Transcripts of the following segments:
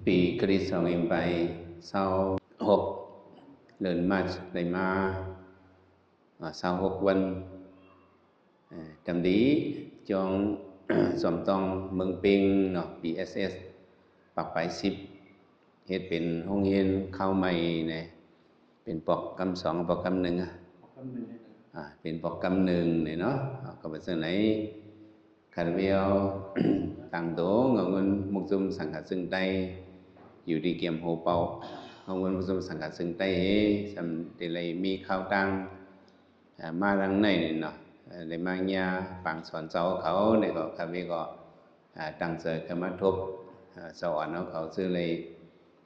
ปีคริสต์26เดือนมาได้มา26วันจำดีจองสมต้องเมืองปิงเนาะ BSS ปักไป10เฮ็ดเป็นโรงเรียนเข้าใหม่เนี่ยเป็นโปรแกรม2โปรแกรม1เป็นโปรแกรม1เนี่ยเนาะก็เป็นจังไหนคาร์เวียวต่างโตงเงินมุกซุมสังกัดซึ่งใต้อยู่ดีเกียมโฮเปางเงินมุกซุมสังกัดซึ่งใต้สำได้เลยมีข้าวตังมาทางในนี่เนาะได้มาญาปังสอนเจ้าเขาเนี่ยก็คาร์เวีก็ตั้งใจเข้ามาทบสอนเขาซื้อเลย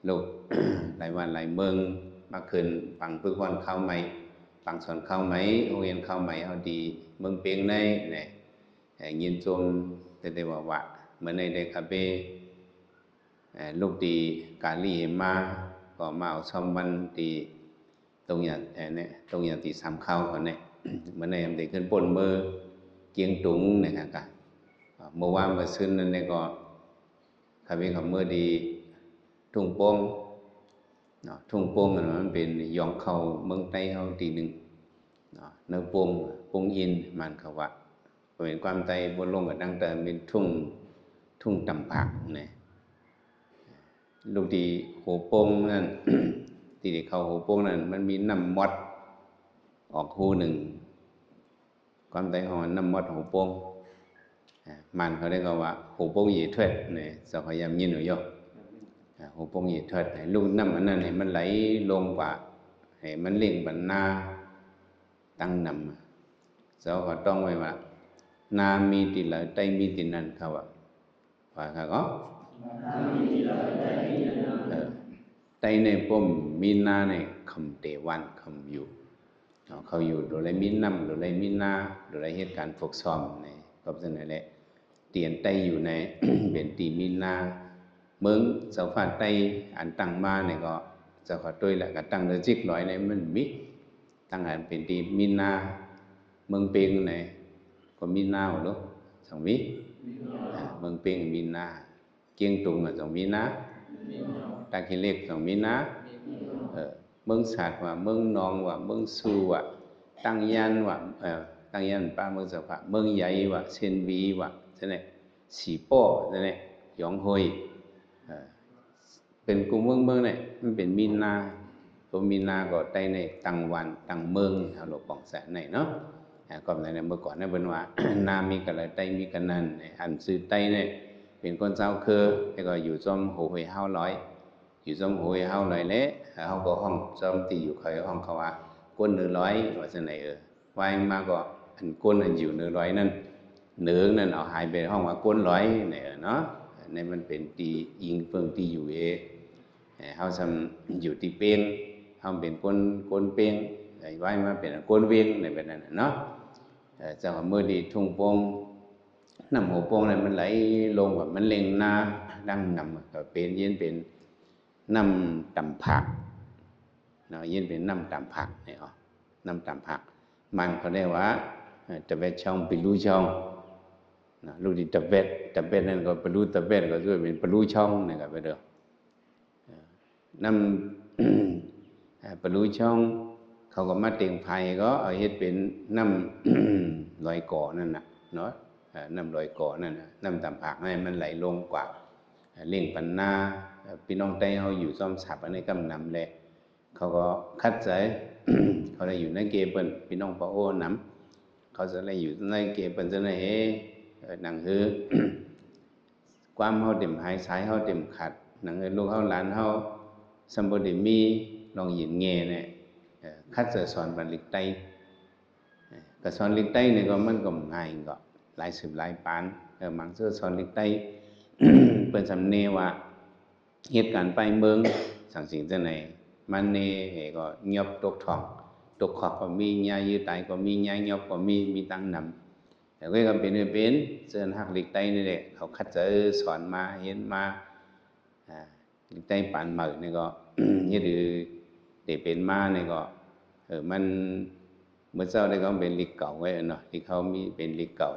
ลูกหลายวันหลายเมืองมาขึ้นปังพึ่งวันเข้าใหม่ปังสอนเข้าไหมโรงเรียนเข้าใหม่เอาดีเมืองเปียงในเนี่ยยินจมแต่ว่าเมื่อในได้คาเฟ่ลูกดีกาลีมาก็มาเอาชมวันตีตรงอย่างเนี่ยตรงอย่างตีสามเข้าก่อนเนี่ยเมื่อในมันได้ขึ้นปนมือเกียงตุงเนี่ยครับเมื่อวานมาซื้อนั่นเนี่ยก็คาเฟ่ขับมือดีทุ่งโป่งทุ่งโป่งมันเป็นยองเข้าเมืองใต้เขาตีหนึ่งเนื้อโป่งอินมันเขาว่าเป็นความใจบนลงกับดังแต่เป็นทุ่งตำผักเนี่ยลูกดีโหโป่งนั่น ที่เขาโหโป่งนั่นมันมีน้ำมดออกหูหนึ่งความใจของน้ำมดโหโป่งมันเขาได้ก็ว่าโหโป่งหยีเถิดเนี่ยสพยามยินหนูยกโหโป่งหยีเถิดลูกน้ำอันนั้นให้มันไหลลงกว่าให้มันเลี้ยงบรรณาตั้งนำเจ้าก็ต้องไว้ว่านามีติละไตมีตินันเขาว่าเขาก็ไตในป้มมีนาในคำเตวันคำอยู่เขาอยู่โดยไรมีน้ำโดยไรมีนาโดยไรเหตุการณ์ฝึกซ้อมในก็เป็นนั่นแหละเตียนไตอยู่ใน เป็นตีมีนาเมืองเสาฟ้าไตอันตั้งมาเนี่ยก็เจ้าขอตัวแหละก็ตั้งเดือจิกร้อยในมันมิตั้งอันเป็นตีมีนาเมืองเปียงในก็มีนาหรอสองมิเมืองเปียงมีนาเกียงตุงสองมีนาตาคิเล็กสองมีนาเมืองศาสตร์ว่าเมืองนองว่าเมืองซูว่าตั้งยันว่าตั้งยันป้าเมืองสภาเมืองใหญ่ว่าเซนวีว่าใช่ไหมสีป้อใช่ไหมหยองหอยเป็นกลุ่มเมืองเนี่ยมันเป็นมีนาตัวมีนาก็ใต้ในตั้งวันตั้งเมืองเอาหลบป่องแสนในเนาะก็ในเมื่อก่อนเนี่ยเป็นว่า นามีกันอะไรใต้มีกันนั่นอันซื้อใต้เนี่ยเป็นคนเจ้าคือแล้วก็อยู่จอมหัวหวยห้าร้อยอยู่จอมหัวหวยห้าร้อยเละเขาก็ห้องจอมตีอยู่เคยห้องเขาว่าก้นเนื้อร้อยว่าจะไหนวายมาก็อันก้นอันอยู่เนื้อร้อยนั่นเนื้อนั่นเอาหายไปห้องว่าก้นร้อยเนี่ยเนาะในมันเป็นตียิงเฟิงตีอยู่เขาทำอยู่ตีเปียงเขาเป็นก้นเปียงไว้มาเป็นก้นเวียงในแบบนั้นเนาะเจ้าเมื่อดีทุ่งโป่งน้ำหัวโป่งเนี่ยมันไหลลงแบบมันเล็งหน้าดังนำก็เป็นยินเป็นน้ำตำผักเนาะยินเป็นน้ำตำผักเนี่ยน้ำตำผักมันเขาได้ว่าตะเวทช่องปิลูช่องนะลูกที่ตะเวทนั่นก็ปิลูตะเวทก็ช่วยเป็นปิลูช่องนี่ก็ไปเด้อน้ำปิลูช่องเขาก็มาเตียงไผ่ก็เอาเฮ็ดเป็นน้ำลอยก่อนั่นน่ะเนาะน้ำลอยก่อนั่นน่ะน้ำตำผักให้มันไหลลงกว่าเลี้ยงปันนาพี่น้องใต้เขาอยู่ซ่อมฉับอันนี้กำนำแหละเขาก็คัดใจ เขาได้อยู่ในเกเปิลพี่น้องปะโอ้น้ำเขาจะได้อยู่ในเกเปิลจะได้หนังฮือ ความเขาเต็มหายสายเขาเต็มขัดหนังลูกเขาหลานเขาสมบูรณ์มีลองหยินเงเนี่ยคัดจะสอนบันลิกไตแต่สอนลิกไตเนี่ยก็มันก็ง่ายก็หลายสิบหลายปานมังเสื้อสอนลิกไต เป็นสำเนียว่าเหตุการณ์ไปเมืองสั่งสิ่งจะไหนมันเนี่ยก็เงียบตกทองตกขอบก็มีญายืดไตก็มีญาเงียบก็มีตั้งนำแต่ก็เป็นเสื้อหักลิกไตนี่แหละเขาคัดจะสอนมาเห็นมาลิกไตปานเหมือนี่ก็นี่คือเด็กเป็นมาเนี่ยก็มันเมื่อเช้าได้เขาเป็นลิกเก่าไว้เนาะที่เขามีเป็นลิกเก่า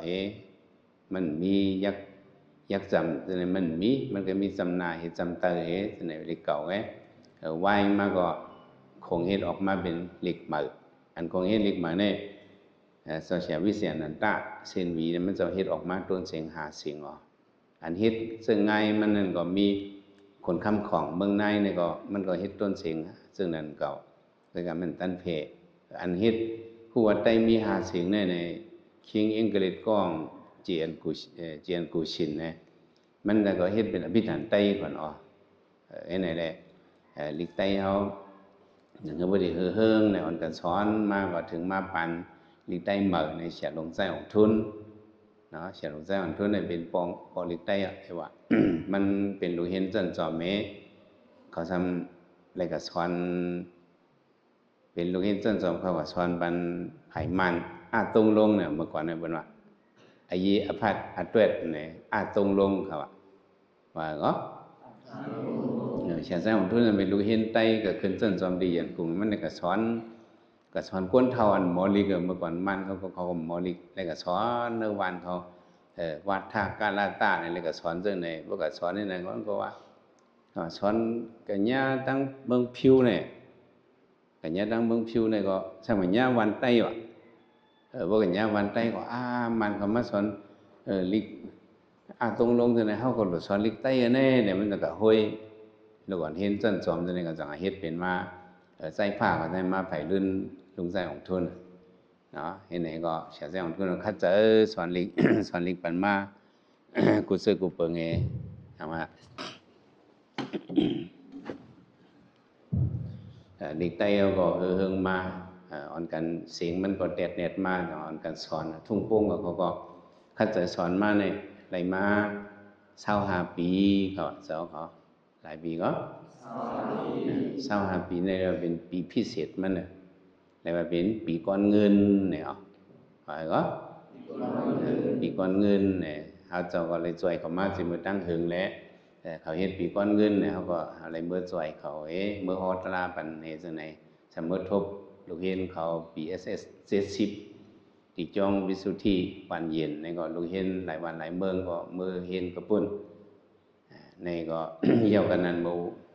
มันมียัก ยักจำจะไหนมันก็มีจำนาเห็ดจำเตยจะไหนเล็กเก่าไงวายมาก็คงเห็ดออกมาเป็นเล็กเหมืออันคงเห็ดเล็กเหมือเนี่ยโซเชียลวิเศษนันตะเส้นวีมันจะเห็ดออกมาต้นเสียงหาเสียงอ๋ออันเห็ดซึ่งไงมันนั่นก็มีคนคำของเมืองในเนี่ยก็มันก็เฮ็ดต้นเสียงซึ่งนั่นเก่าแล้วก็มันตันเพอันเฮ็ดผู้ว่าไตมีหาเสียงในคิงอังกฤษก้องเจียนกูชินนะมันก็เฮ็ดเป็นอภิธานไตก่อนอ๋อไอ้ไหนแหละลิกไตเฮาอย่างก็บ่ได้เฮิงในอ่อนกันสอนมาก็ถึงมาปันลิกไตเหม่อในเสียลงใจของทุนเนาะเสียลงใจของทุนเนี่ยเป็นปองลิกไตอ่ะไอ้ว่า มันเป็นลูกเห็นจันจอมเมเขาทำอะไรกับสอนเป็นลูกเห็นจันจอมเขาว่าสอนบันไผ่มันตรงลงเนี่ยเมื่อก่อนเนี่ยเป็นว่าไอ้ยีอภัทอัดเวทเนี่ยตรงลงเขาว่าก็เสียใจของทุนเป็นลูกเห็นไตก็ขึ้นจันจอมดีอย่างกลุ่มมันเนี่ยก็สอนก้นเท่าอันหมอลิกเมื่อก่อนมันเขาหมอลิกอะไรก็สอนเนื้อวันเขาวัดท่ากาลาตาเนี่ยก็สอนจังไหนบ่ก็สอนนี่นั่นก็ว่าสอนกันญาตั้งเมืองพิวเนี่ยกันญาตั้งเมืองพิวเนี่ยก็สมัยญาวันไต้ว่ะบ่กันญาวันไต้ก็มันก็มาสอนลิกตรงลงจังไหนเฮาก็สอนลิกไต้แน่เนี่ยมันก็ห้อยแล้วก่อนเห็นจันจอมจังไหนก็จังเฮ็ดเป็นมาใส่ผ้าก็ได้มาไผลื่นลุงใจของทุนเนาะเห็นไหนก็เสียใจของทุนคัดเจอสอนลิก สอนลิกปันมากูซื้อกูเปิงเอทำมาลิกไต้ก็เฮิงมาอ่อนกันเสียงมันก็เด็ดมาอ่อนกันสอนทุ่งโป่งก็เขาก็คัดเจอสอนมาในไรมา25 ปีก็เจ้าเขาหลายปีก็25 ปีในเราเป็นปีพิเศษมันเนี่ยอะไรว่าเป็นปีก้อนเงินเนี่ยphải cóปีก้อนเงินเนี่ยเขาเจ้าก็เลยช่วยเขามาสิมือตั้งหึงแหละแต่เขาเฮ็ดปีก้อนเงินเนี่ยเขาก็อะไรเมื่อช่วยเขาเมื่อฮอดลาปันเฮจังไหนสมมุติทบลูกเห็นเขา BSS 70ที่จองวิสุทธิปันเย็นนี่ก็ลูกเห็นหลายวันหลายเมืองก็มือเห็นกระปุ่นนี่ก็ เยี่ยวกันนั้น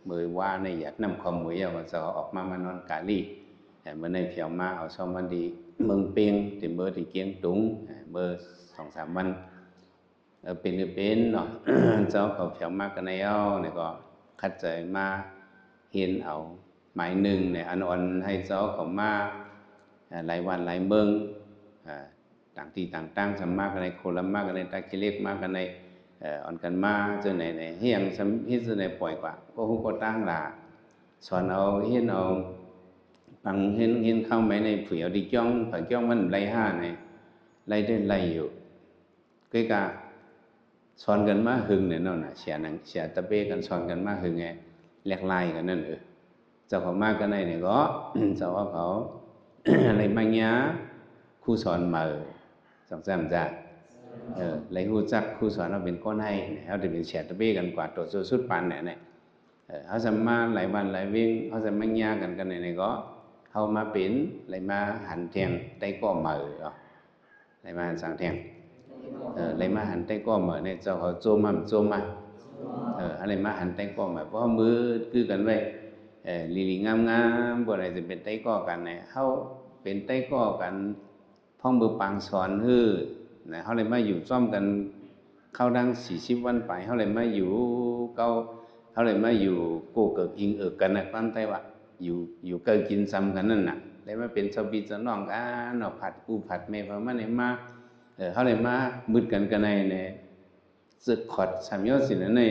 มือว่าในหยัดน้ำคอมมือเยี่ยวก็จะออกมานอนกาลีแต่เมื่อในเพียวมาเอาซ่อมวันดีเมืองเปียงที่เบอร์ที่เกียงตุงเบอร์2-3 วันเป็นเนาะ เจ้าเขาเพียวมากกันในเอาเนี่ยก็คัดใจมาเห็นเอาหมายหนึ่งเนี่ยอันให้เจ้าเขามาหลายวันหลายเมืองต่างที่ต่างๆสมมากกันในโคลัมมากกันในตาคิเล็กมากกันในอ่อนกันมาเจ้าไหนเฮียงสมฮิตเจ้าไหนปล่อยกว่าก็หุก็ตั้งหลาสอนเอาเห็นเอาbằng hiên không mấy này phải đi chong phải chong mình lấy này lấy đến lấyอยู่cái cả sònกันมาหึงเนี่ยนั่นน่ะเสียตะเป้กันสอนกันมาหึงไงแลกไล่กันนั่นเจ้าเขามากันเนี่ยก็ เจ้าเขา อะไรบางอย่างครูสอนมา2-3จ้ะlấyฮู้จักครูสอนเราเป็นคนให้เขาจะเป็นเสียตะเป้กันกว่าตัวสุดปานเนี่ยเขาจะมาหลายวันหลายวิ่งเขาจะมาญากันเนี่ยก็เขามาเป็นเลยมาหันเทียงใต้ก้อเหมือเลยมาหันสังเทียงเลยมาหันใต้ก้อเหมือเนี่ยเจ้าเขาโจมมาอะไรมาหันใต้ก้อเหมือเพราะมือคือกันไว้ลีงามๆบ่ได้จะเป็นใต้ก้อกันเนี่ยเขาเป็นใต้ก้อกันพ่องมือปังสอนฮื้อนะเขาเลยมาอยู่ซ่อมกันเข้าดัง40 วันไปเขาเลยมาอยู่เขาเลยมาอยู่โกเกิกอิงกันนะความไต้ว่าอยู่เกิดกินซ้ำกันนั่นน่ะเลยมาเป็นชาวบีชาวน้องกันเนาะผัดกูผัดแม่เพราะมันเนี่ยมาเขาเลยมามืดกันในเนี่ยสึกขอดสามยอดสินะใน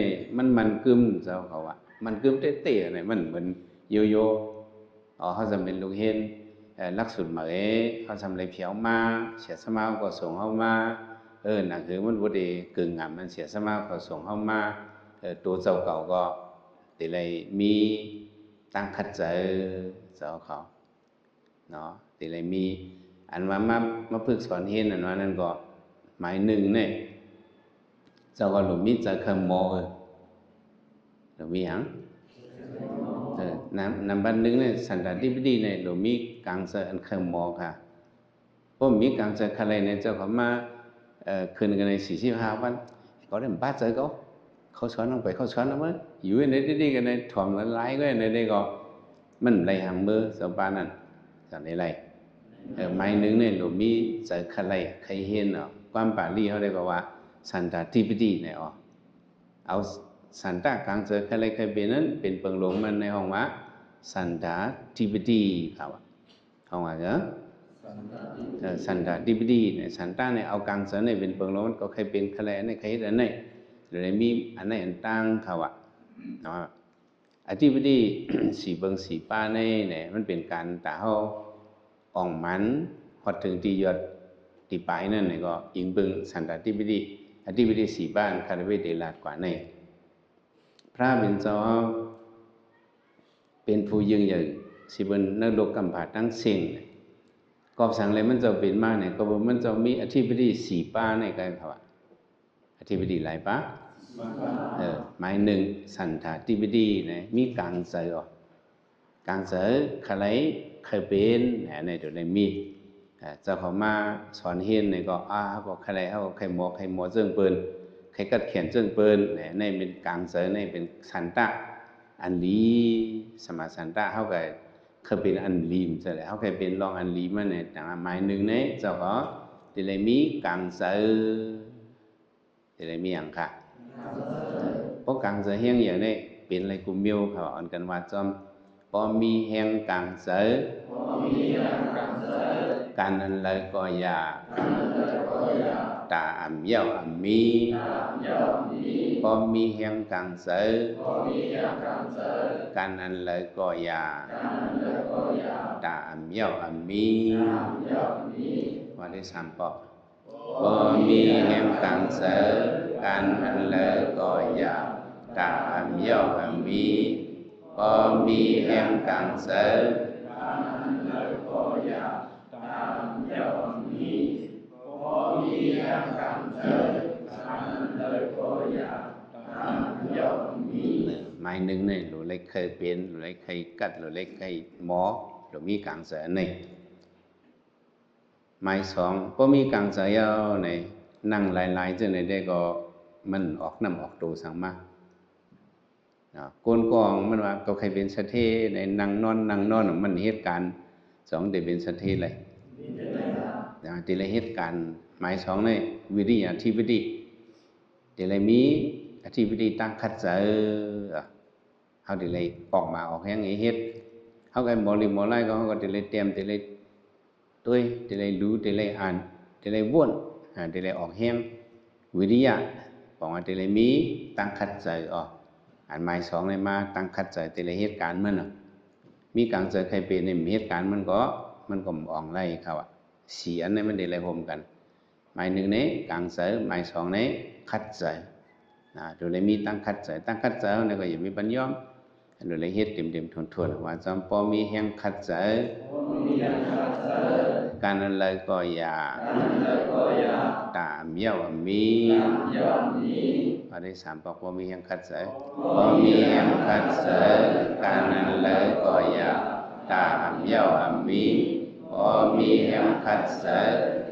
มันกึมเจ้าเขาว่ามันกึมเตะๆเนี่ยมันเหมือนโยโย่เขาจะเป็นลูกเห็นลักษุมาเขาทำอะไรเพียวมาเสียสมาก็ส่งเข้ามาหนังคือมันบ่ได้กึ่งงามมันเสียสมาก็ส่งเข้ามาตัวเจ้าเก่าก็แต่เลยมีตั้งคัดเจอเจ้าเขาเนาะแต่เลยมีอันมาฝึกสอนเห็นอันว่านั่นก็หมายหนึ่งเนี่ยเจ้าก็หลุมมิจะเคยโมหลุมมีหยังนำบันหนึ่งเนี่ยสันดาดิบดีเนี่ยหลุมมีกังเสอันเคยโมค่ะเพราะมีกังเสอะไรเนี่ยเจ้าเขามาคืนกันใน45 วัน có đến bát giớiเขาสอนลงไปเขาสอนแล้วมั้ยอยู่ในที่กันในถ่อมหลายๆก็ในได้ก็มันไหลหางมือสปานั่นจังได๋ไหลไม้นึงเนี่ยหนูมีใจคันไหลใครเห็นเนาะความปาลีเขาได้ก็ว่าสันตทิปติเนี่ยเอาสันตะกลางเจอคันไหลใครเป็นนั้นเป็นเปิงหลงมันในห้องว่าสันตทิปติครับห้องว่าเนาะสันตทิปติเนี่ยสันตะเนี่ยเอากลางเจอเนี่ยเป็นเปิงหลงก็ใครเป็นคันไหลเนี่ยใครเฮ็ดอันไหนเลยมีอันไหนอันตั้งเขาเนาะอธิปดีสีเบิงสีป้าเนี่ยมันเป็นการตาเฮาอ่องมันฮอดถึงที่ยอดที่ปลายนั่นเนี่ยก็อิงเบิงสันตติปดีอธิปดีสีบ้านคารเวเดลาดกว่าในพระเป็นเจ้าเป็นผู้ยิ่งใหญ่สิเบิ่นนรกกำพาตั้งเสียงกอบสังเลยมันจะเป็นมาเนี่ยก็บ่มันจะมีอธิปดีสีป้าในกันเขาอธิปดีหลายป้าหมายหนึ่งสันตติปดีเนี่ยมีกลางเสือกลางเสือใครเคยเป็นในเดี๋ยวในมีเจ้าเขามาสอนเฮียนเนี่ยก็ก็ใครเขาใครหมอเจิ้งเปิ้นใครกัดเขียนเจิ้งเปิ้นในเป็นกลางเสือในเป็นสันตะอันลีสมาสันตะเขาก็เคยเป็นอันลีมซะแล้วเขาเคยเป็นรองอันลีมาเนี่ยแต่หมายหนึ่งเนี่ยเจ้าเขาที่เลยมีกลางเสือที่เลยมีอย่างค่ะเพราะกลางเสือเฮียงอย่างนี้เป็นอะไรกุมมิวเขาอ่านกันว่าจอมพอมีแห่งกลางเสือการนั้นเลยก็อยากตาอ่ำเย้าอ่ำมีพอมีแห่งกลางเสือการนั้นเลยก็อยากตาอ่ำเย้าอ่ำมีว่าได้สามปอกพอมีแห่งกลางเสือการนั้นเลยก็อยากตาอ่ำเย้าอ่ำมีพอมีแห่งกลางเสือการนั้นเลยก็อยากตาอ่ำเย้าอ่ำมีพอมีแห่งกลางเสือการนั้นเลยก็อยากตาอ่ำเย้าอ่ำมีหมายหนึ่งเนี่ยหรือเล็กเคยเป็นหรือเล็กเคยกัดหรือเล็กเคยหมอหรือมีกลางเสือเนี่ยหมายสองพอมีกลางเสือเนี่ยนั่งหลายๆจนได้ก็มันออกน้ำออกตัวสั่งมาโกนกองมันว่าก็ใครเป็นสะเทในนั่งนอนมันเหตุการณ์สองเดี๋ยวเป็นสะเทเลยทีละเหตุการณ์หมายสองในวิริยะทิปดีเดี๋ยวเลยมีอธิปดีตั้งคัดเจอเขาเดี๋ยวเลยออกมาออกแห้งเหตุเขาก็หมอไล่ก็เขาก็เดี๋ยวเลยเตรียมเดี๋ยวเลยด้วยเดี๋ยวเลยรู้เดี๋ยวเลยอ่านเดี๋ยวเลยว่นเดี๋ยวเลยออกแห้งวิริยะบอกว่าเดี๋ยวเลยมีตั้งคัดเจออันหมายสองเลยมาตั้งคัดเจอแต่ละเหตุการณ์มันมีกลางเจอใครเป็นในเหตุการณ์มันก็อ่องไล่เขาสีอันนี้มันเดี๋ยวเลยพรมกันหมายหนึ่งนี้กลางเจอหมายสองนี้คัดเจอโดยเลยมีตั้งคัดเจอเนี่ยก็อย่ามีปัญญาโดยเลยเหตุเต็มทวนว่าจำพอมีแห่งคัดเจอการนั้นเลยก็อยากตามเย้ามีพอได้สามปอกพอมีแห่งคัดเจอพอมีแห่งคัดเจอการนั้นเลยก็อยากตามเย้ามีพอมีแห่งคัดเจอ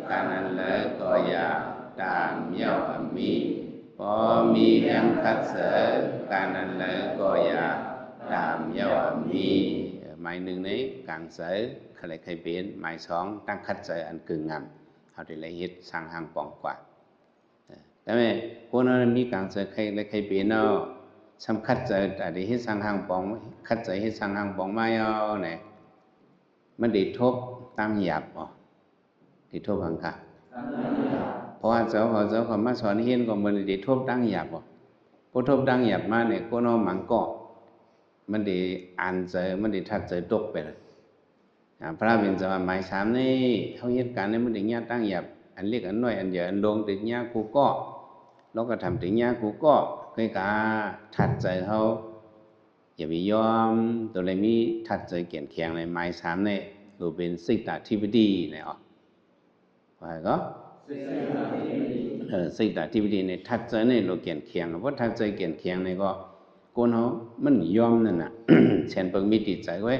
การนั้นเลยก็อยากตามเย้ามีพอมีแห่งคัดเจอการนั้นเลยก็อยากตามเย้ามีหมายหนึ่งนี้กลางเสือใครเป็นหมายสองตั้งคัดเจออันกึ่งงำเขาได้ละเอียดสร้างห่างปองกว่าแต่แม่พวกนั้นมีกลางเสือใครเป็นเนาะสำคัญเจอแต่ได้เฮ็ดสร้างห่างปองคัดเจอเฮ็ดสร้างห่างปองไม่เอาเนี่ยมันได้ทบตั้งหยาบได้ทบหังค่ะเพราะว่าเจ้าเขามาสอนเฮียนก็มันได้ทบตั้งหยาบพอทบตั้งหยาบมาเนี่ยก็น้อมังก็มันได้อ่านเจอมันได้ทัดเจอตกไปเลยพระเป็นจะหมายสามนี่เขาเหตุการณ์นี้มันได้ญาตั้งหยาบอันเล็กอันน้อยอันใหญ่อันลงติดญากูก็แล้วก็ทำติดญากูก็เคยกาทัดใจเขาอย่าไปยอมตัวเลยมีทัดใจเกี่ยนแข็งในหมายสามนี่ดูเป็นสิกตาทิปดีเนี่ยว่าก็สิกตาทิปดีในทัดใจในโลเกี่ยนแข็งเพราะทัดใจเกี่ยนแข็งในก็คนเขามันยอมนั่นน่ะ เช่นเปิงมีติดใจไว้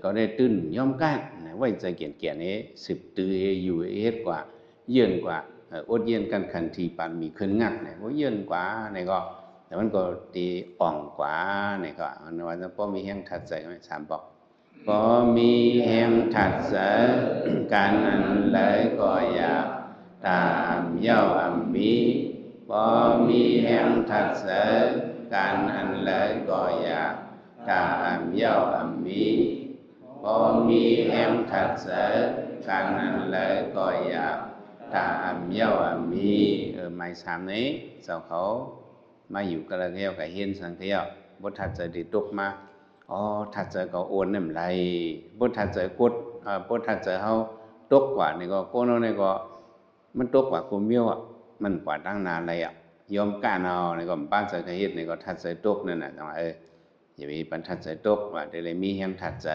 ก็ได้ตื้นยอมกันไว้ใจเกี่ยนนี้สืบตื้ออยู่เฮ็ดกว่าเยื่อนกว่า อดเย็นกันขันทีปานมีขึ้นงักเนี่ยว่าเย็นกว่าเนี่ยก็แต่มันก็ดีอ่องกว่าเนี่ยก็ในวันนั้นพอมีแห้งถัดใจไหมสามบอกพอมีแห้งถัดใจการนั้นเลยก็อยากตามเย้าอัมมีพอมีแห้งถัดใจการนั้นเลยก็อยากตามเย้าอัมมีพอมีแห้งถัดใจการนั้นเลยก็อยากตามเย้าอัมมีหมายสามนี้เจ้าเขามาอยู่กระเทียวกับเฮียนสังเทียวบทถัดใจติดตกมาถัดใจก็โอนน้ำไหลบทถัดใจกดบทถัดใจเขาตกกว่านี่ก็โกนเอานี่ก็มันตกกว่ากูเมียวมันกว่าตั้งนานเลยยอมก้านเอานี่ก็บ้านใจกับเฮียนนี่ก็ถัดใจตกนั่นน่ะจังว่าอย่าไปปันถัดใจตกว่าเดี๋ยวเลยมีแห่งถัดใจ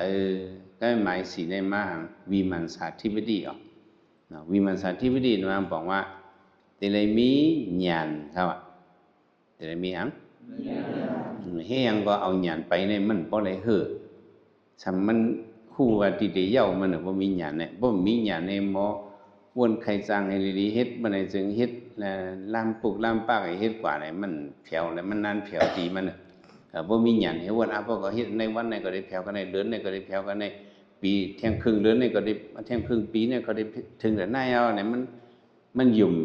ก็หมายสีในมาวิมันสาธิปดีวิมันสาธิปดีนั่นบอกว่าเดี๋ยวเลยมีญาณครับเดี๋ยวเลยมีอังเฮียงก็เอาญาณไปในมันบ่เลยสำมันคู่ว่าติเดียวมันน่ะบ่มีญาณเนี่ยบ่มีญาณในหมอวนไข่จางให้ดีๆเฮ็ดบ่ได้จึงเฮ็ดลามปลูกลามปากให้เฮ็ดกว่าไหนมันแผ่วแล้วมันนานแผ่วดีมันน่ะบ่มีญาณให้วนพอก็เฮ็ดในวันไหนก็ได้แผ่วกันในเดือนไหนก็ได้แผ่วกันในปีเที่ยงครึ่งเดือนไหนก็ได้เที่ยงครึ่งปีเนี่ยก็ได้ถึงแต่นายเอาเนี่ยมันยุ่ม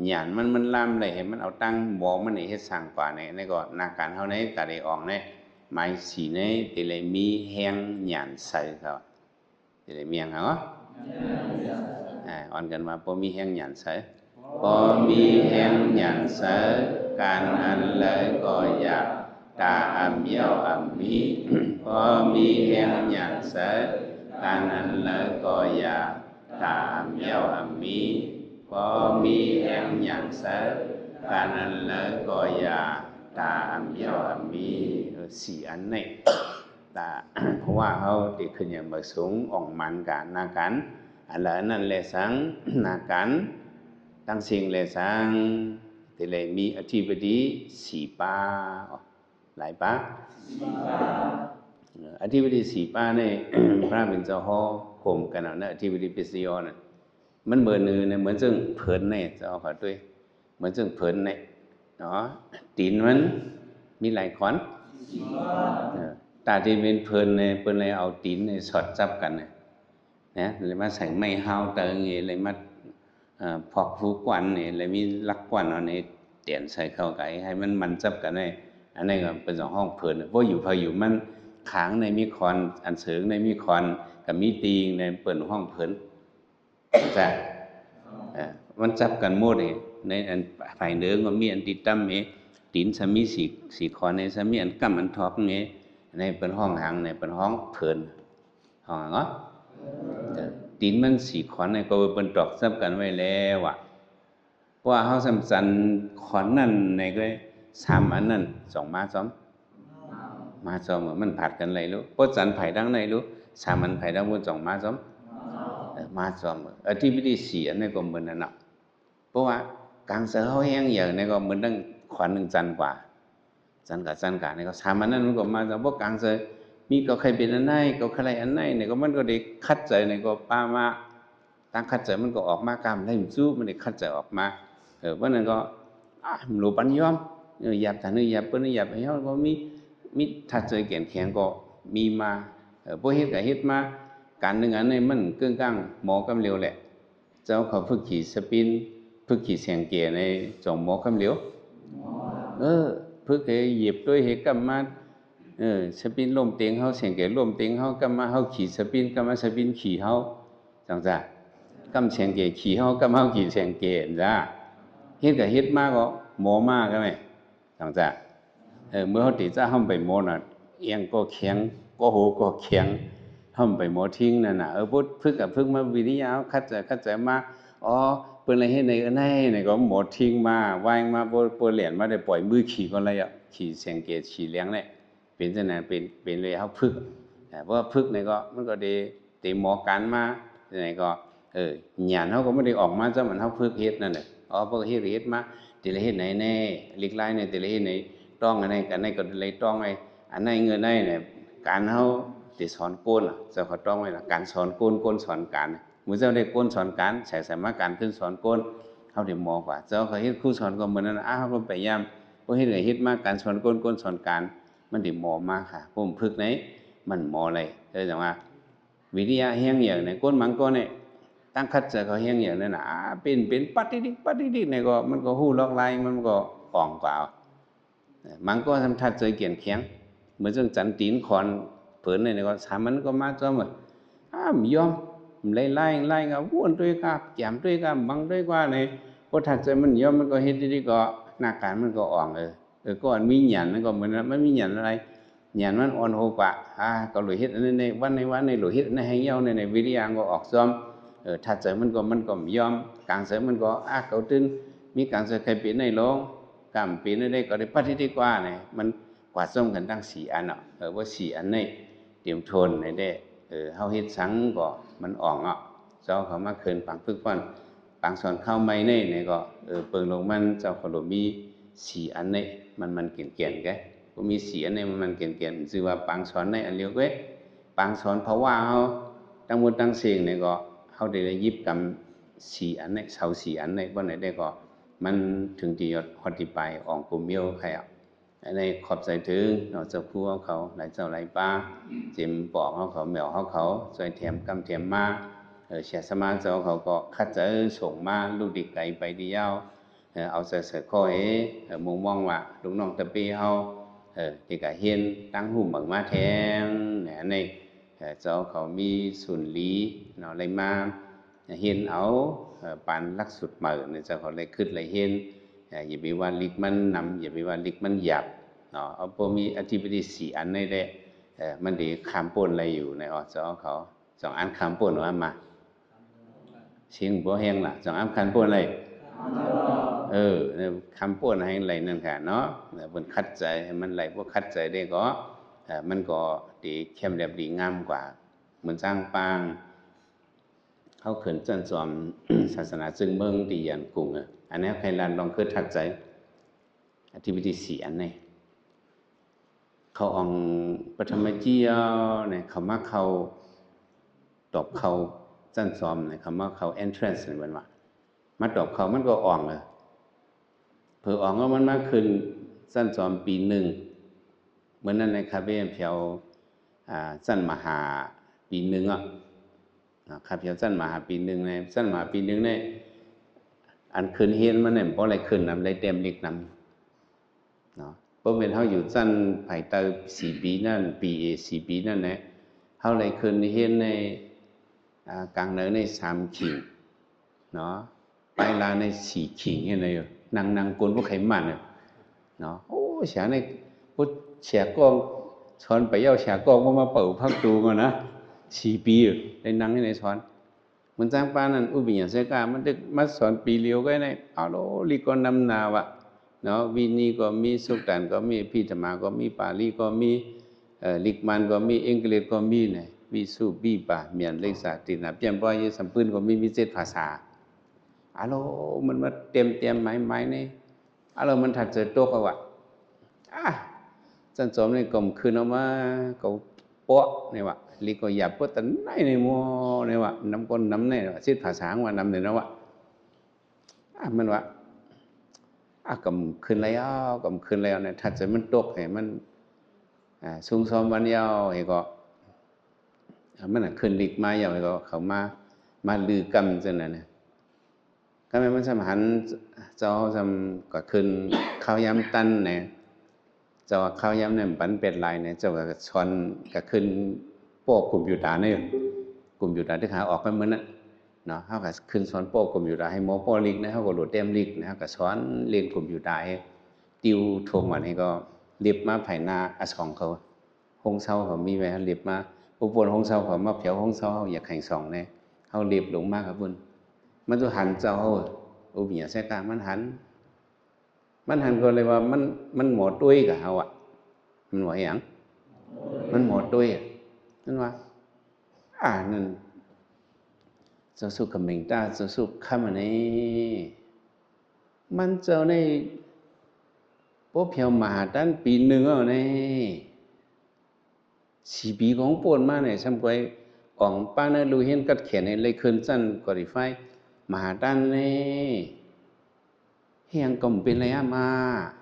ญาณมันลามเลยให้มันเอาตั้งบ่มันให้เฮ็ดสร้างกว่าในก็นาการเฮาในก็ได้ออกในหมายสีในติเลยมีแห่งญาณใส่ครับติเลยมีหยังเหรออ่อนกันมาบ่มีแห่งญาณใส่บ่มีแห่งญาณใส่การอันเลยก็อยากตาอัมเย้าอัมมีพอมีแห่งญาณใส่การอันเลยก็อยากตาอัมเย้าอัมมีพอมีแห่งญาณใส่การอันเลยก็อยากตาอัมเย้าอัมมีสี่อันนี้ตาเพราะว่าเขาติดขึ้นอย่างบสูงอ่องมันกันนากันอะไรนั่นเลยสังนากันตั้งสิ่งเลยสังติเลยมีอธิบดีสี่ป้าหลายป้าอธิบดีสี่ป้าเนี่ยพระเป็นเจ้าฮอโคมกันเอาเนี่ยอธิบดีปิสยอน่ะมันเบอร์นึงเนี่ยเหมือนซึ่งเผินเนี่ยเจ้าขอด้วยเหมือนซึ่งเผินเนี่ยเนาะตีนมันมีหลายขอนตาที่เป็นเพิ่นเนี่ยเพิ่นเลยเอาตีนเนี่ยสอดจับกันนะเลยมาใส่ไม้ฮาวเตออย่างเงี้ยเลยมาพอกผู้กวนเนี่ยเลยมีลักกวนเอาเนี่ยเตียนใส่เข้าไก่ให้มันจับกันได้อันนี้ก็เป็น2ห้องเพิ่นเพราะอยู่พออยู่มันขางในมีคอนอันเสริงในมีคอนกับมีตีงในเปิดห้องเพิ่นจ้ะมันจับกันหมดเลยในอันฝ่ายเหนือก็มีอันติดตั้มเอตีนสามีสีคอนในสามีอันกำอันทอกเงี้ยในเป็นห้องหางในเป็นห้องเพิ่นห้องอ๋อตีนมันสีขอนในก็เป็นตอกซับกันไว้แล้วเพราะว่าเฮาสำคัญขอนนั่นในก็3อันนั้น2มา2มา2มันผัดกันเลยรู้เพราะสันไผดังในรู้3อันไผดังบน2มา2มา2อธิบดี4อันนี้ก็เหมือนนั่นน่ะเพราะว่ากลางเสือเฮาแห้งอย่างนี้ก็เหมือนตั้งขอน1จันกว่าจันกับนี่ก็3อันนั้นมันก็มาจากบ่กลางเสือมีก็ใครเป็นอันไหนก็ใครอันไหนเนี่ยก็มันก็ได้คัดใจเนี่ยก็ป้ามาตั้งคัดใจมันก็ออกมากรรมได้สู้มันได้คัดใจออกมาเพราะนั้นก็รู้ปัญญอมหยับฐานหยับเปิ้นหยับให้เฮาก็มีทัดใจแก่นแข็งก็มีมาบ่เฮ็ดก็เฮ็ดมาการนึงอันนี้มันกึ่งกลางหมอกำเหลวแหละเจ้าเขาฝึกขี่สปินฝึกขี่เสียงเกียในจงหมอกำเหลวฝึกให้เหยียบด้วยให้กำมาสปินลมเต็งเฮาเสียงเกียลมเต็งเฮากำมาเฮาขี่สปินกำมาสปินขี่เฮาจังซ่ากำเสียงเกียขี่เฮากำเฮาขี่เสียงเกียจ้าเฮ็ดก็เฮ็ดมาก็หมอมาก็แม่จังซ่าเมื่อเฮาติจ้าเฮาไปหมอน่ะเอียงก็แข็งก็โหก็แข็งเฮาไปหมอทิ้งนั่นน่ะพุทธฝึกกับฝึกมาวิริยะคัดใจมาเปิ้นอะไรเฮ็ดในอันไหนนี่ก็หมอทิ้งมาวางมาบ่เหรียญมาได้ปล่อยมือขี่ก็เลยขี่เสียงเกียขี่เลี้ยงได้เป็นจังนั้นเป็นเลยเฮาฝึกเพราะว่าฝึกนี่ก็มันก็ได้หมอการมาจังได๋ก็ญาณเฮาก็บ่ได้ออกมาซะมันเฮาฝึกเฮ็ดนั่นน่ะเพิ่นเฮ็ดมาติละเฮ็ดไหนแน่ลิกลายในติละเฮ็ดไหนต้องอันไหนกันไหนก็เลยต้องไว้อันไหนเงินไหนเนี่ยการเฮาสิสอนโกนเจ้าเขาต้องไว้ล่ะการสอนโกนสอนการมื้อเจ้าได้โกนสอนการใส่สมาการขึ้นสอนโกนเฮา าได้หมอกว่าเจ้าเขาเฮ็ดครูสอนก็เหมือนนั้นเฮาก็พยายามบ่เฮ็ดให้เฮ็ดมาการสอนก้นสอนการมันได้หมอมาค่ะผมพึกไหนมันหมออะไรจังว่าวิทยาแฮงอย่างในก้นมังก็เนี่ยตั้งคัดเจอเขาแฮงอย่างนั้นน่ะเป็นปัดดิๆเนี่ยก็มันก็ฮู้ลอกลายมันก็อ่องกว่ามังก็ทำทัดเจอเกียนแข็งเหมือนจังจันตีนขอนเผินเนี่ยก็สามันก็มาจ้อมยอมไล่ก็ว่นด้วยกับแจ่มด้วยกับบังด้วยกว่าเนี่ยพอถัดใจมันยอมมันก็เฮ็ดดีก็หน้าการมันก็อ่องก็อันมีหยันมันก็เหมือนมันมีหยันอะไรหยันมันอ่อนโหกว่าก็หลุยเฮ็ดในวันในหลุยเฮ็ดในให้เหี่ยวในวิทยาก็ออกซ้อมถัดใจมันก็ยอมกลางเสมันก็เขาตื่นมีกลางเสใครปีในลงกำปีในได้ก็ได้ปัดที่ดีกว่าเนี่ยมันกว่าซ้อมกันตั้ง4อันว่า4อันนี้เตรียมทนในได้เฮาเฮ็ดสังก็มันอ่องเจ้าเขามาคืนปังพึกป้อนปังสอนเข้าไม่เนี่ยก็เปิงลงมันเจ้าขลุมี4อันนี้มันเกี่ยนแกบ่มี4อันนี้มันเกี่ยนชื่อว่าปังสอนในอันเดียวเว้ยปังสอนเพราะว่าเฮาทั้งหมดทั้งสิ่งเนี่ยก็เฮาได้ยิบกรรม4อันนี้เสา4อันนี้บ่ไหนได้ก็มันถึงที่ยอดฮอดที่ไปอ่องกุมเมียวใครอันนี้ขอบใจถึงเนาะเจ้าครูเขาหลายเจ้าหลายป้าจิมปอกเขาแมวเขาช่วยแถมกำแถมมาเสียสมาเจ้าเขาก็คัดเจอส่งมาลูกดิไก่ไปดียาวเอาใส่ข้อมุงมองว่าลูกน้องตะปีเฮาที่ก็เฮียนตั้งหุ่มบังมาแทงเนี่ยในเจ้าเขามีสุนลีเนาะอะไรมาเฮียนเอาปานลักสุดเหมือนเจ้าเขาเลยขึ้นเลยเฮียนอย่าไปว่าลิกมันนำอย่าไปว่าลิกมันหยาบเนาะเอาพอมีอธิบดี4อันในได้มันดีคำป่นอะไรอยู่ในเจ้าเขา2อันคำป่นว่ามาเสียงบ่แห้งล่ะ2อันคำป่นอะไรคำป่นให้ไหลนั่นค่ะเนาะเพิ่นคัดใจให้มันไหลบ่คัดใจได้ก็มันก็ดีเข้มแหลมดีงามกว่าเหมือนสร้างปางเขาเขินจันจอม ศาสนาจึงเมืองตียันกุ้งอันนี้ใครลานลองคือถัดใจอธิบดี4อันนี้เขาอองปฐมเจียเนี่ยเขามาเขาตอบเขาจันจอมเนี่ยเขามาเขา entrance เหมือนว่ามาตอบเขามันก็อ่องเผื่ออ่องว่ามันมาขึ้นจันจอมปี1เหมือนนั้นในคาเฟ่เพียวจันมหาปี1ข้าพเจ้าสั้นมาหาปี1ในสั้นมาปี1ในอันคืนเฮียนมันเนี่ยเพราะอะไรคืนนำได้เต็มลิกนำเนาะเพราะเป็นเฮาอยู่สั้นไผเตอ4ปีนั่นปี4ปีนั่นแหละเฮาเลยคืนเฮียนในกลางเนินใน3ขิงเนาะไปลาใน4ขิงเฮ็ดได้อยู่นั่งกวนพวกไขมันเนาะโอ้เสียในพุทธเสียกองสอนไปเย้าเสียกองบ่มาเป่าพักตูก่อนนะ4ปีได้นั่งให้ในสอนมันจ้างปานั้นอุบิญญาเสกามันดึกมาสอนปีเลียวก็ได้เอาโลลิก็นำนาวะเนาะวินีก็มีสุตันก็มีพิธมาก็มีปาลีก็มีลิกมันก็มีอังกฤษก็มีเนี่ยวิสุบีปาเมียนเลขศาสตร์ตินะเปลี่ยนบ่อยสัมปืนก็มี7ภาษาอะโลมันมาเต็มไม้นี่อะโลมันถัดเจอโตกว่าจันจอมนี่ก็คืนเอามาก็ปะนี่ว่าลิก็หยับปะตันไหนในมัวนี่ว่าน้ำก้นน้ำในสิภาษาว่าน้ำเนี่ยนะว่ามันว่ากำคืนแล้วเนี่ยถัดจะมันตกให้มันสูงซ้อมวันยาวให้ก็มันคืนลิกมายาวให้ก็เขามาลือกำจังนั้นก็แม่มันสมหันเจ้าทำก็คืนข้าวย้ำตันเนี่ยเจ้าข้าวย้ำเนี่ยปันเป็ดลายเนี่ยเจ้าก็ชอนก็ขึ้นโป้กลุ่มอยู่ตาเนี่ยกลุ่มอยู่ตาที่ขาออกไปเหมือนนั้นเนาะเขาก็ขึ้นสอนโป้กลุ่มอยู่ตาให้โมโป้ลิกนะเขาก็โหลดเต็มลิกนะเขาก็สอนเรียนกลุ่มอยู่ตาให้ติวทงวันนี้ก็เรียบมาภายนาอสองเขาห้องเช่าเขามีไว้เขาเรียบมาผู้ปนห้องเช่าเขามาเผาห้องเช่าเขาอยากแข่งสองเนี่ยเขาเรียบลงมากครับบุญมันจะหันเจ้าเขาอุบิญญาเสกามันหันก็เลยว่ามันหมดด้วยกับเขามันหมดอย่างมันหมดด้วยนั่นว่านั่นเจ้าสุขมิงตาเจ้าสุขข้ามันนี่มันเจ้าในพวกเพียวมหาด้านปี1นี่4 ปีของปนมาเนี่ยซ้ำไปอ่องป้าเนี่ยรู้เห็นกัดเขียนให้เลยคืนสั้นก็ได้ไฟมหาด้านนี่ เฮียงก็เป็นระยะมา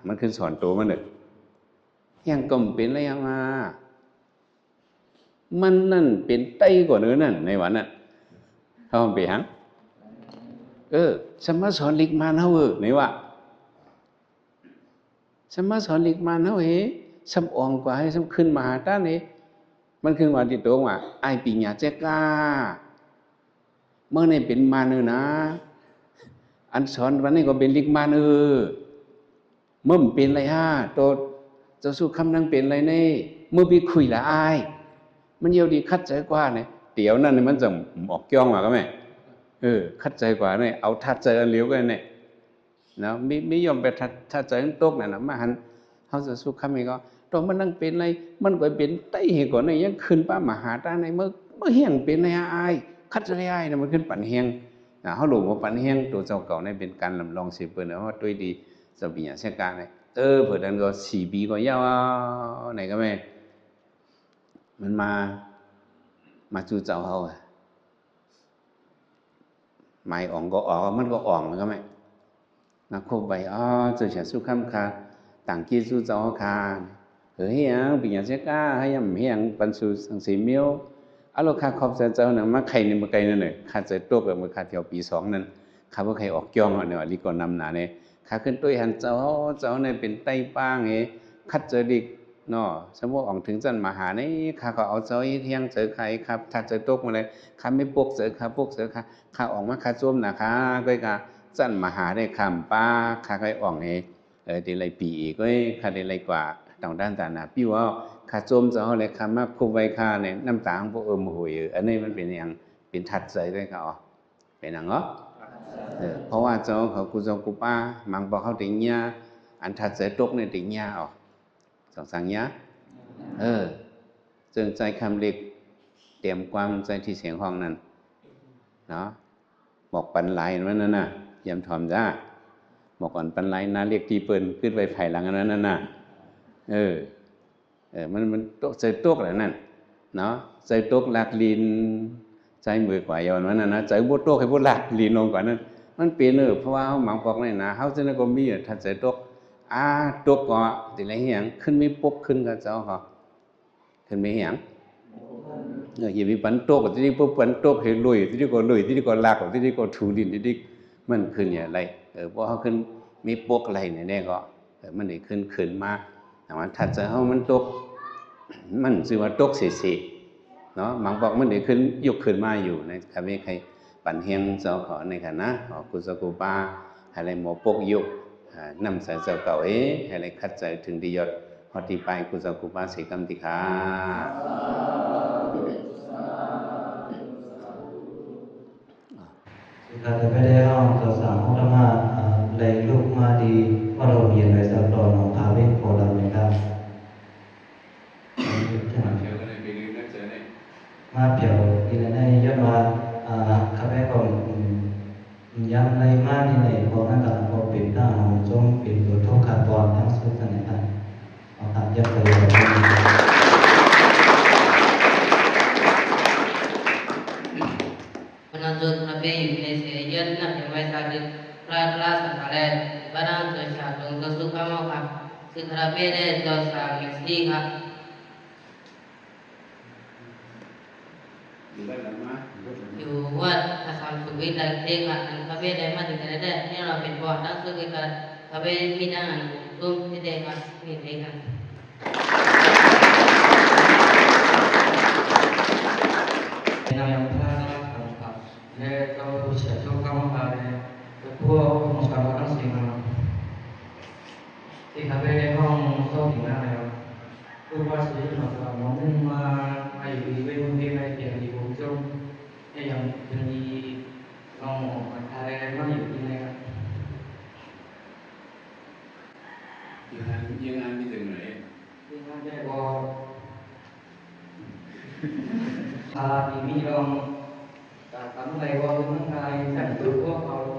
มันคือสอนตัวมันเลยเฮียงก็เป็นระยะมามันนั่นเป็นไต้กว่าเนื้อนั่นในวันนั้นเขาไปหังสมมาสอนลิกมาเฮาในว่าสมมาสอนลิกมาเฮาสมอ่องกว่าให้สมขึ้นมหาต้านนี่มันขึ้นว่าติดตัวว่าไอปิญญาเจกาเมื่อในเป็นมาเนื้อนะอันสอนวันนี้ก็เป็นลิกมาเนื้อเมื่อเป็นไรฮะตัวเจ้าสู้คำนั่งเป็นไรนี่เมื่อไปคุยละอายมันเยียวดีคัดใจกว่าเนี่ยเดี๋ยวนั่นมันจะออกจ้องมาก็ไหมคัดใจกว่าเนี่ยเอาทัดใจอันเลี้ยวกันเนี่ยนะไม่ยอมไปทัดใจอันตกเนี่ยนะมาหันเขาจะสู้คำนี้ก็ตัวมันนั่งเป็นไรมันก็เป็นไต้เหตุก่อนเนี่ยยังขึ้นป้ามหาตาในเมื่อเฮียงเป็นไรอายคัดใจอายเนี่ยมันขึ้นปั่นเฮียงเขาหลงว่าปั่นเฮียงตัวเจ้าเก่าเนี่ยเป็นการลำลองเสียเปิดเนาะว่าด้วยดีจะเป็นอย่างเช่นกันเนี่ยเผื่อดันก็4 ปีก็ยาวไหนก็ไม่มันมาจู่เจ้าเขาไม่อ่องก็ออกมันก็อ่องแล้วก็ไม่มาคบไปจะเสียสุขคาต่างกี้จู่เจ้าคาเฮ้ยปีอย่างเช่นก้าให้ยำเฮียงปันสู่สังสีมิ้วเราคาขอบเจ้าหนังมาใครในเมื่อไกลนั่นเลยคาเจอตัวกับเมื่อคาเที่ยวปี2นั่นคาว่าใครออกจ้องเนี่ยลิก่อนนำหนาเนี่ยข้าขึ้นตัวหันเจ้าเนี่ยเป็นไต้ป้างคัดเจอดิกเนาะสมมติออกถึงจันมหานี่ข้าก็เอาเจ้าเที่ยงเจอใครครับถ้าเจอตกมาเลยข้าไม่ปกเจอข้าออกมาข้าจ้มนะข้าก็จันมหาได้คำป้าข้าก็ออกดีไรปีอีกก็ข้าได้ไรกว่าต่างด้านตาหนาพี่ว่าข้าจ้มเจ้าเลยข้ามาคุบไว้ข้าเนี่ยน้ำตาของพวกหวยอันนี้มันเป็นอย่างเป็นทัดใจด้วยเขาเป็นอย่างเนาะเพราะว่าเจ้าเขากูเจ้ากูป้ามังบอกเขาติงยาอันทัดเสตกในติงยาสังยาจึงใจคำเล็กเตรียมความใจที่เสียงห้องนั้นเนาะบอกปันไหลนั่นน่ะยำถอมจ้าบอกก่อนปันไหลนะเรียกตีเปิลขึ้นไปไผ่หลังนั้นน่ะมันตกใจตกอะไรนั่นเนาะใจตกหลักลีนใจมือกว่าย้อนนั้นนะใจบดตกให้บดหลักลีนลงกว่านั้นมันเปลี่ยนเพราะว่าเขาหมังปอกในนะเขาจะนั่งก็มีถ้าใจตกตกก็ติไรเหียงขึ้นไม่ปกขึ้นกับเจ้าเขาขึ้นไม่เหียงอย่ามีปันตกที่นี่ปุ๊บปันตกเห็นลุยที่นี่ก็ลุยที่นี่ก็หลักที่นี่ก็ถูดินที่นี่มันขึ้นอย่างไรเพราะเขาขึ้นมีปกอะไรเนี่ยก็มันได้ขึ้นมาแต่ว่าถ้าใจเขามันตกมันชื่อว่าตกเสียเนาะหมังบอกมันได้ยกขึ้นมาอยู่นะครับไม่ใครปั่นเฮียงเจ้าขอในขณะกุศลกุปาอะไรหมอปกยุกนำสายเจ้าเก่าอะไรคัดใจถึงดียศพอดีไปกุศลกุปาสิกรรมติขาการจะไม่ได้ห้องสาวสาวห้องธรรมะเลยลูกมาดีว่าเราเรียนในสัปดาห์ของพาเวกโพดำเลยครับมาเปี่ยวอีกในยอดว่าข้าพเจ้ายังในมาในพอนั่งกันพอปิดหน้าหอจงปิดตัวทุกขาตอนทั้งสุดสันนิษฐานเอาครับยัดเลยPenanjut Nabi Indonesia nak yang wajib pelan-pelan sekalian barang dosa dong dosa kamu kah segera beda dosa mesti kah buat asal subi dan dengan kabe lemah dengan ada ni orang berbuat dan subi kan kabe minangan tum tidak kan ni dengan yang kalau satu kamu ada kedua masyarakat sehingga jika mereka so gimana ya lupa sih masalah mungkin ayu ibu mungkin yang ibu jom yang jadi ngomong ada manaอยู่ที่ไหนครับยังอันนี้ถึงไหนยังอันได้ก็ini dong kamu lewat mengenai tentu kok kalau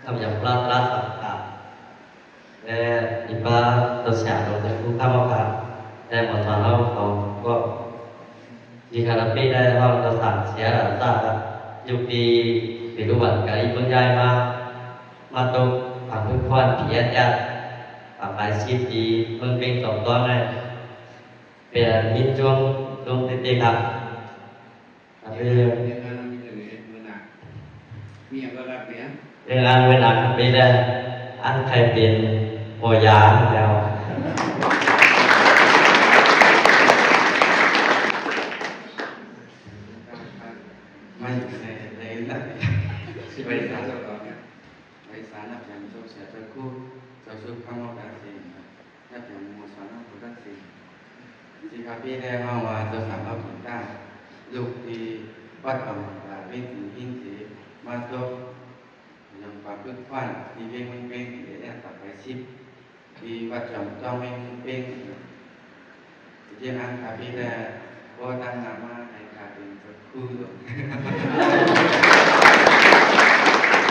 ทำอย่างปลาสักค่ะและอีปลาตัวแสบเราจะรู้ข้าวค่ะแต่หมดตอนเราเขาก็ jika lebih dari hal tersebut saya rasa yuki kehidupan kali penjaya masuk aku kuat biasa pakai sip di mungkin contohnya biar minjung tung titik tapi dengan benar beda an khaiเป็นโอยาแล้ว ไม่ในนักที่ไปสารเจ้าต่อเนี่ยไปสารนักอย่างเจ้าเสียเจ้าคู่เจ้าชุดข้างนอกการสิ่งนักอย่างมัวสารนักผู้รักสิ่งสิครับพี่ได้ห้องว่าเจ้าสามารถผลได้ลูกที่วัดเอาวิ่งถึงหิ้งสีมาโตยังปากพึ่งควันที่เพ่งมันเพ่งเดี๋ยวตัดไปชิปที่วัดจอมจ้องเพ่งเพ่งที่นั่นครับพี่ได้ก็ตั้งนามาให้การเป็นคู่ด้วย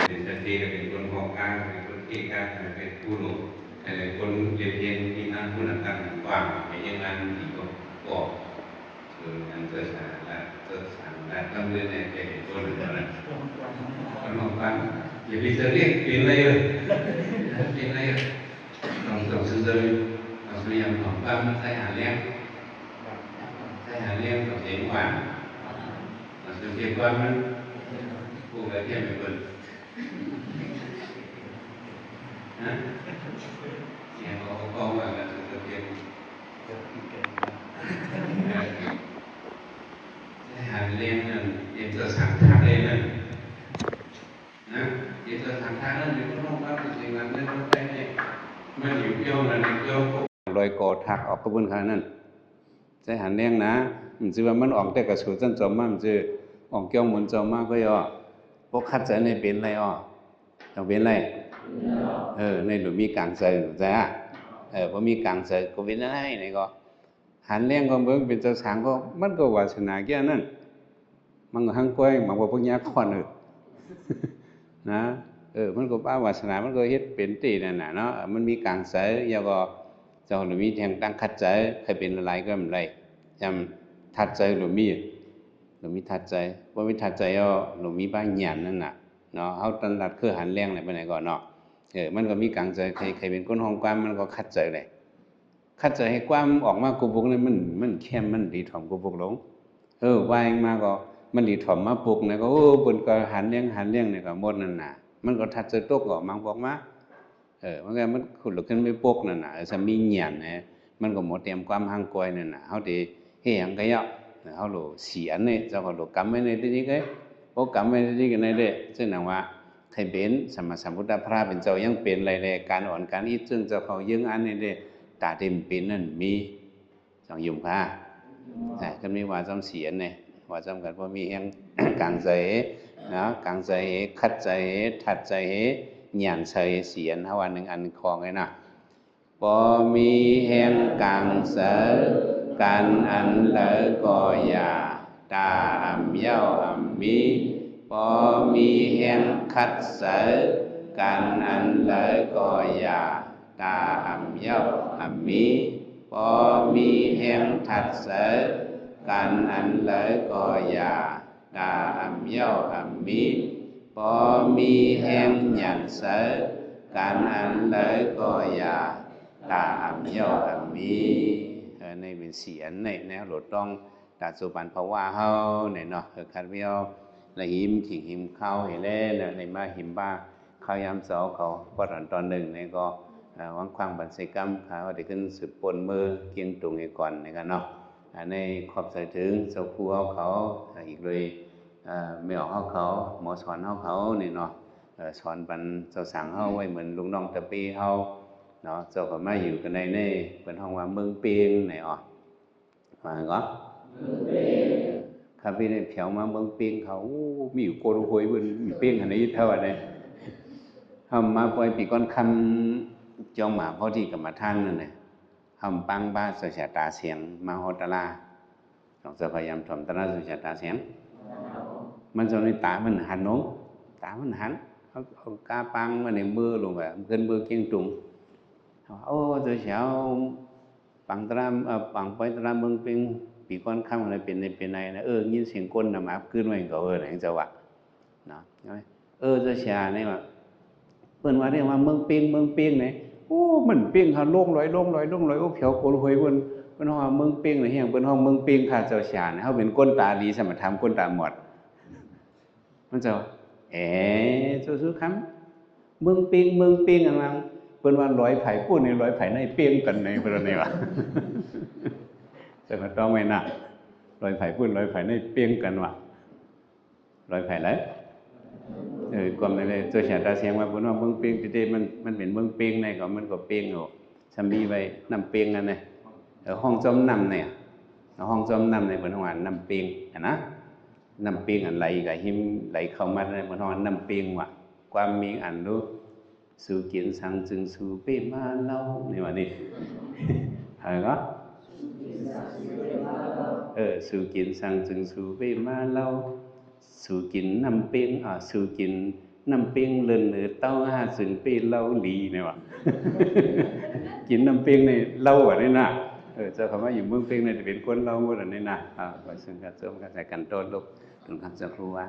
เป็นสติเป็นคนของกลางเป็นคนที่กลางเป็นผู้รู้เป็นคนเรียนเรียนที่นั่งผู้นั่งตั้งกว้างเป็นยังไงที่ก็บอกคืออันเกิดสารและเกิดสารและต้องเรียนในเป็นตัวหนึ่งนะคนของกลางอย่าไปเรียกเป็นอะไรเลยเป็นอะไรต้องซื้อต้องพยายามของกลางใช้หาเลี้ยงใช้หาเลี้ยงกับเสียงหวานเราซื้อเสียงหวานมันผู้ใดเที่ยวไม่เปิดนะเนี่ยเขาว่ากันซื้อเสียงใช้หาเลี้ยงนั่นเดี๋ยวจะสั่งทางเลยนั่นนะเดี๋ยวจะสั่งทางนั่นเดี๋ยวก็ต้องว่าเป็นสิ่งนั้นนั่นต้องไปเนี่ยมันอยู่เกี่ยวนั่นเกี่ยวลอยกอทักออกกระบวนการนั่นใช้หาเลี้ยงนะมันจะว่ามันออกแต่กระสุนจนจอมมันจะออกเกี่ยวมันจอมมากก็ย่อพวกคัดใจในเป็นไรอ้อต้องเป็นไรในหนูมีกลางใจหนูใจพอมีกลางใจก็เป็นอะไรนี่ก็หันเลี้ยงก็เบิ่งเป็นเจ้าสางก็มันก็วาสนาแก่นั่นมันก็หังก้อยมันก็พวกยาคอนนะมันก็ป้าวาสนามันก็เฮ็ดเป็นตีนั่นน่ะเนาะมันมีกลางใจแล้วก็เจ้าหนูมีแทงตั้งคัดใจใครเป็นอะไรก็ไม่ไรยำทัดใจหนูมีทัดใจว่ามีทัดใจหนูมีบ้างหยานนั่นน่ะเนาะเฮาตันรัดคือหันแรงไหนไปไหนก่อนเนาะมันก็มีกลางใจใครเป็นคนห้องความมันก็คัดใจเลยคัดใจให้ความออกมากูบุกนี่มันแค่มันดีถ่อมกูบุกหลงว่าเองมาก็มันดีถ่อมมาปุกเนี่ยก็เพิ่นก็หันเลี้ยงเนี่ยก็หมดนั่นน่ะมันก็ทัดใจตกออกมังบอกมามันก็มันขุดลุกขึ้นไม่ปุกนั่นน่ะจะมีหยานนะมันก็หมดเตรียมความหังกอยนั่นน่ะเฮาสิเฮ็ดหยังก็ยะเขาหลูเสียเนี่ยเจ้าเขาหลูกรรมไม่ในที่นี้ก็เพราะกรรมไม่ในที่กันในเด้ซึ่งหนังว่าใครเป็นสมมาสัมพุทธพระเป็นเจ้ายังเป็นอะไรเลยการอ่อนการอิจซึ่งเจ้าเขายังอันในเด้ตาเต็มเป็นนั่นมีสองยุ่มค่ะก็มีว่าจำเสียนเนี่ยว่าจำกันว่ามีแห่งกลางใจนะกลางใจคัดใจทัดใจหยานใจเสียนเท่าวันหนึ่งอันคลองไงนะพอมีแห่งกลางเสการอันเลอก็อย่าตาอ่ำเย้าอ่ำมีพอมีแห่งคัดเสการอันเลอก็อย่าตาอ่ำเย้าอ่ำมีพอมีแห่งทัดเสการอันเลอก็อย่าตาอ่ำเย้าอ่ำมีพอมีแห่งหยันเสการอันเลอก็อย่าตาอ่ำเย้าอ่ำมีในเป็นเสียนในแนวหลดต้องตัดสุปันภาวะเฮาในเนาะคันเวียวละหิมขิงหิมเข้าให้เล่นในมาหิมบ้าเข้ายามเสาเขาพอตอนหนึ่งในก็วังควังบันไซกรรมเขาได้ขึ้นสืบปนมือเกียงตุงให้ก่อนในกันเนาะในขอบใส่ถึงเจ้าครูเขาอีกเลยไม่ออกเขาหมอสอนเขาเนี่ยเนาะสอนบันเจ้าสั่งเขาไว้เหมือนลุงน้องตะปีเขาเนาะเจ้าก็มาอยู่กันในเป็นห้องว่าเมืองเปียงไหนอ่ะมาก็ข้าพี่เนี่ยแถวมาเมืองเปียงเขามีอยู่โกโรโหยบนมีเปียงอันนี้เท่าไหร่ทำมาปล่อยปีก้อนคำจองหมาพ่อที่กับมาท่านนั่นแหละทำปังบ้าสุชาตาเสียงมาโหตลาต้องพยายามทำตลาสุชาตาเสียงมันจะในตามันหันน้องตามันหันเขากาปังมาในมือลงแบบเกินมือเกียงตุงโอ้ตัวเช้าปังตรามปังไปตรามเมืองเป็น ปีก้อนค่ำอะไรเป็นในเป็นในนะยินเสียงก้นน้ำอับขึ้นมาก็ไหนจะวะเนาะใช่ไหมจะชาเนี่ยว่าเปิ้นว่าเนี่ยว่าเมืองเปียงไหนโอ้มันเปียงค่ะโล่งลอยโอ้เผียวโกลหวยเปิ้นว่าเมืองเปียงนี่เฮียงเปิ้นว่าเมืองเปียงค่ะเจ้าชาเนี่ยเฮาเป็นก้นตาดีสมถะก้นตาหมดมันจะเจ้าสู้คำเมืองเปียงอันนั้นเปิ้นว่าลอยไผ่ปุ้นนี่ลอยไผ่ในเปียงกันในเปิ้นนี่ว่าแต่ก็ต้องไม่น่ะลอยไผ่ปุ้นลอยไผ่ในเปียงกันว่าลอยไผ่ไหนความในเลยตัวเสียตาเสียงว่าเปิ้นว่าเมืองเปียงติๆมันเป็นเมืองเปียงในก็มันก็เปียงอยู่ซำมีไว้น้ำเปียงกันเนี่ยห้องจมน้ำเนี่ยห้องจมน้ำในเปิ้นว่าน้ำเปียงนะน้ำเปียงอันไหลก็หิมไหลเข้ามาในเปิ้นว่าน้ำเปียงว่ะความมีอันรู้สู่กินสังจึงสู่เปมาเล่านี่ว่านี่อะไรก็สู่กินสังจึงสู่เปมาเล่าสู่กินน้ำเปียงสู่กินน้ำเปียงเลินเต้าหาซึ่งเปเล่าลีนี่ว่ากินน้ำเปียงในเล่าอ่ะนี่นะเจ้าคำว่าอยู่เมืองเปียงในจะเป็นคนเล่าหมดอันนี้นะก็ซึ่งการเสริมการใส่กันต้นลูกถึงคำจะครูว่า